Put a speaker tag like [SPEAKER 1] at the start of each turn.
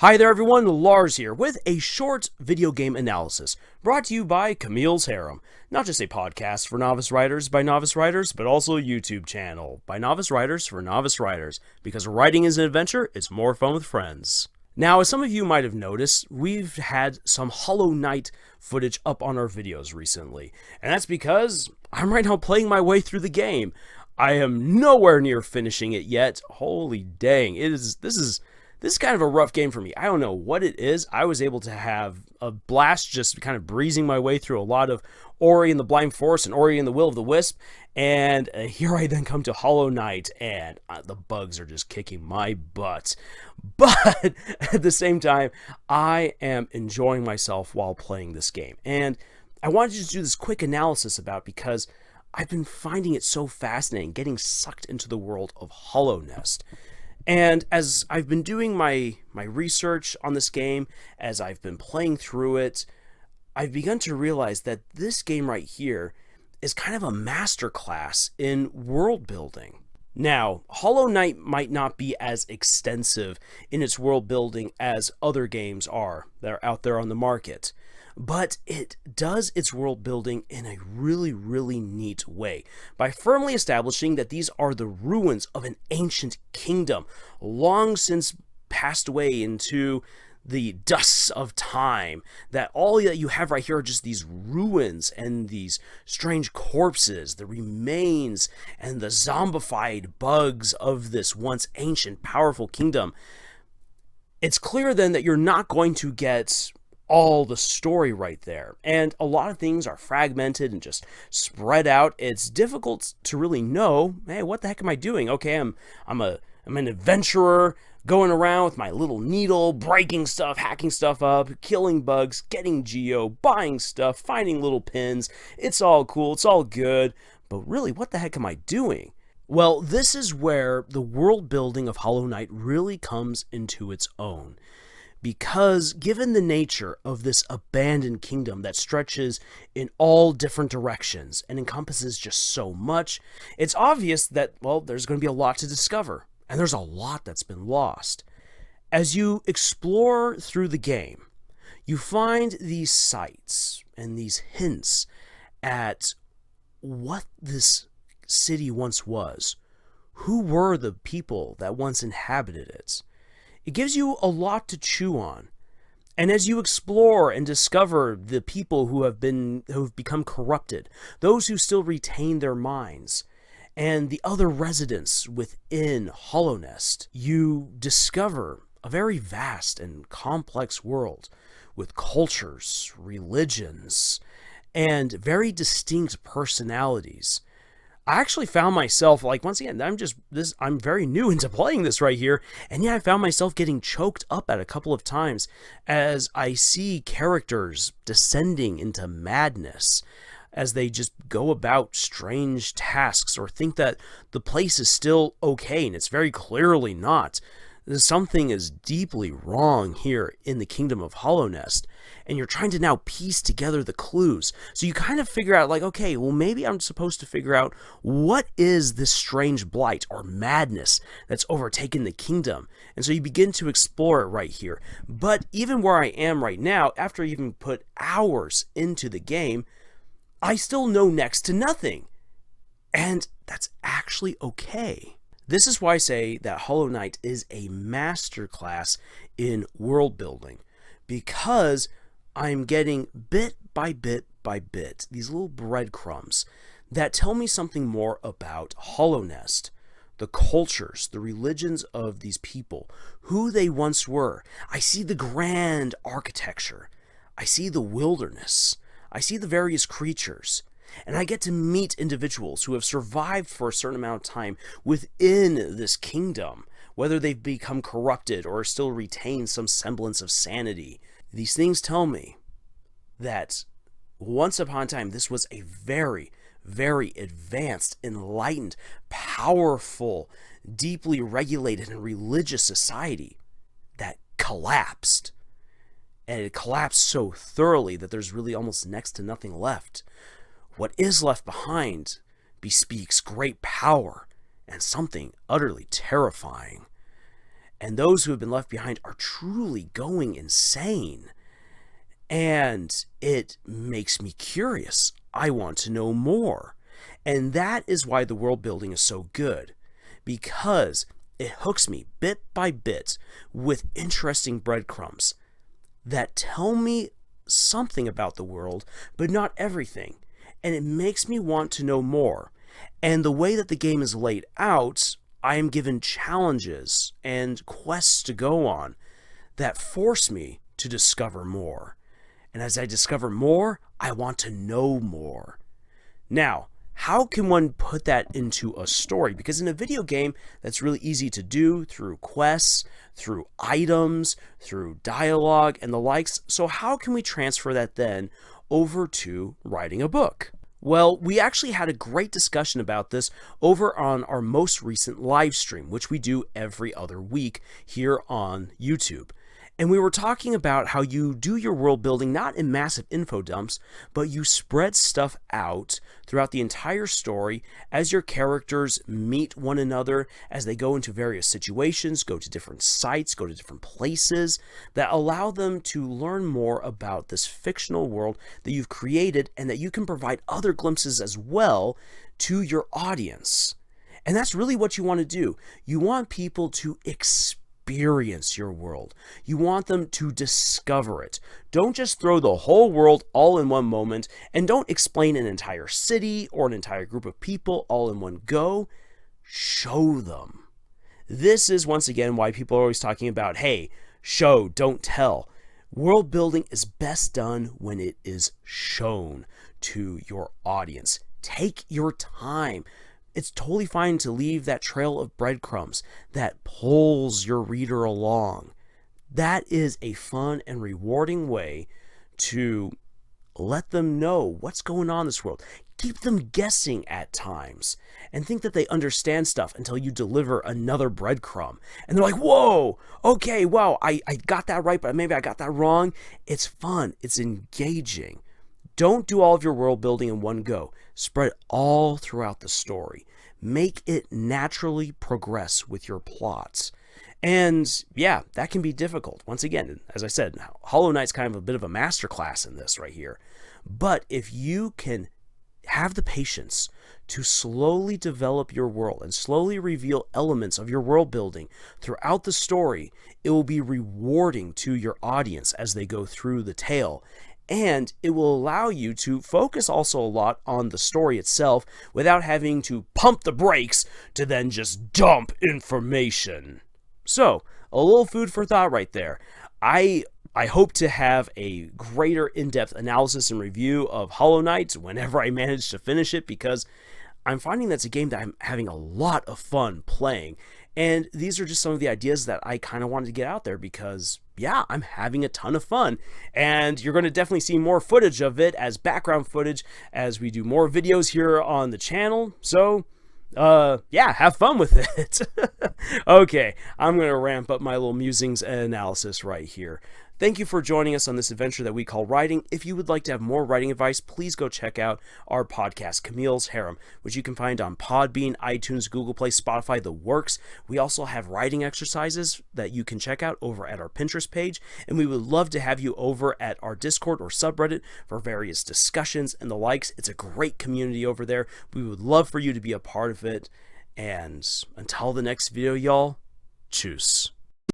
[SPEAKER 1] Hi there everyone, Lars here with a short video game analysis brought to you by Camille's Harem. Not just a podcast for novice writers by novice writers, but also a YouTube channel by novice writers for novice writers, because writing is an adventure, it's more fun with friends. Now, as some of you might have noticed, we've had some Hollow Knight footage up on our videos recently, and that's because I'm right now playing my way through the game. I am nowhere near finishing it yet. Holy dang, this is kind of a rough game for me. I don't know what it is. I was able to have a blast just kind of breezing my way through a lot of Ori and the Blind Forest and Ori and the Will of the Wisp. And here I then come to Hollow Knight, and the bugs are just kicking my butt. But at the same time, I am enjoying myself while playing this game. And I wanted to just do this quick analysis about it because I've been finding it so fascinating, getting sucked into the world of Hollow Nest. And as I've been doing my research on this game, as I've been playing through it, I've begun to realize that this game right here is kind of a masterclass in world building. Now, Hollow Knight might not be as extensive in its world building as other games are that are out there on the market, but it does its world building in a really neat way by firmly establishing that these are the ruins of an ancient kingdom long since passed away into the dusts of time, that all that you have right here are just these ruins and these strange corpses, the remains and the zombified bugs of this once ancient powerful kingdom. It's clear then that you're not going to get all the story right there, and a lot of things are fragmented and just spread out. It's difficult to really know, hey, what the heck am I doing? Okay, I'm an adventurer going around with my little needle, breaking stuff, hacking stuff up, killing bugs, getting geo, buying stuff, finding little pins. It's all cool, it's all good, but really, what the heck am I doing? Well, this is where the world building of Hollow Knight really comes into its own. Because given the nature of this abandoned kingdom that stretches in all different directions and encompasses just so much, it's obvious that, well, there's going to be a lot to discover, and there's a lot that's been lost. As you explore through the game, you find these sites and these hints at what this city once was. Who were the people that once inhabited it? It gives you a lot to chew on. And as you explore and discover the people who've become corrupted, those who still retain their minds, and the other residents within Hollow Nest, you discover a very vast and complex world with cultures, religions, and very distinct personalities. I actually found myself, like, once again, I'm very new into playing this right here, and yeah, I found myself getting choked up at a couple of times as I see characters descending into madness as they just go about strange tasks or think that the place is still okay, and it's very clearly not. Something is deeply wrong here in the kingdom of Hollow Nest, and you're trying to now piece together the clues. So you kind of figure out, like, okay, well, maybe I'm supposed to figure out what is this strange blight or madness that's overtaken the kingdom. And so you begin to explore it right here. But even where I am right now, after even put hours into the game, I still know next to nothing. And that's actually okay. This is why I say that Hollow Knight is a masterclass in world building, because I'm getting bit by bit by bit these little breadcrumbs that tell me something more about Hollow Nest, the cultures, the religions of these people, who they once were. I see the grand architecture. I see the wilderness. I see the various creatures. And I get to meet individuals who have survived for a certain amount of time within this kingdom, whether they've become corrupted or still retain some semblance of sanity. These things tell me that once upon a time, this was a very advanced, enlightened, powerful, deeply regulated and religious society that collapsed. And it collapsed so thoroughly that there's really almost next to nothing left. What is left behind bespeaks great power and something utterly terrifying. and those who have been left behind are truly going insane. And it makes me curious. I want to know more. And that is why the world building is so good, because it hooks me bit by bit with interesting breadcrumbs that tell me something about the world, but not everything. And it makes me want to know more. And the way that the game is laid out, I am given challenges and quests to go on that force me to discover more. And as I discover more, I want to know more. Now, how can one put that into a story? Because in a video game, that's really easy to do through quests, through items, through dialogue, and the likes. So how can we transfer that then over to writing a book? Well, we actually had a great discussion about this over on our most recent live stream, which we do every other week here on YouTube. And we were talking about how you do your world building not in massive info dumps, but you spread stuff out throughout the entire story as your characters meet one another, as they go into various situations, go to different sites, go to different places that allow them to learn more about this fictional world that you've created, and that you can provide other glimpses as well to your audience. And that's really what you want to do. You want people to experience your world. You want them to discover it. Don't just throw the whole world all in one moment, and don't explain an entire city or an entire group of people all in one go. Show them. This is once again why people are always talking about, hey, show, don't tell. World building is best done when it is shown to your audience. Take your time. It's totally fine to leave that trail of breadcrumbs that pulls your reader along. That is a fun and rewarding way to let them know what's going on in this world. Keep them guessing at times and think that they understand stuff until you deliver another breadcrumb. And they're like, whoa, okay, wow, I got that right, but maybe I got that wrong. It's fun. It's engaging. Don't do all of your world building in one go. Spread it all throughout the story. Make it naturally progress with your plots. And yeah, that can be difficult. Once again, as I said, Hollow Knight's kind of a bit of a masterclass in this right here. But if you can have the patience to slowly develop your world and slowly reveal elements of your world building throughout the story, it will be rewarding to your audience as they go through the tale. And it will allow you to focus also a lot on the story itself without having to pump the brakes to then just dump information. So, a little food for thought right there. I hope to have a greater in-depth analysis and review of Hollow Knight whenever I manage to finish it, because I'm finding that's a game that I'm having a lot of fun playing. And these are just some of the ideas that I kind of wanted to get out there because, yeah, I'm having a ton of fun. And you're going to definitely see more footage of it as background footage as we do more videos here on the channel. So, yeah, have fun with it. Okay, I'm going to ramp up my little musings and analysis right here. Thank you for joining us on this adventure that we call writing. If you would like to have more writing advice, please go check out our podcast, Camille's Harem, which you can find on Podbean, iTunes, Google Play, Spotify, the works. We also have writing exercises that you can check out over at our Pinterest page, and we would love to have you over at our Discord or subreddit for various discussions and the likes. It's a great community over there. We would love for you to be a part of it. And until the next video, y'all, tschüss.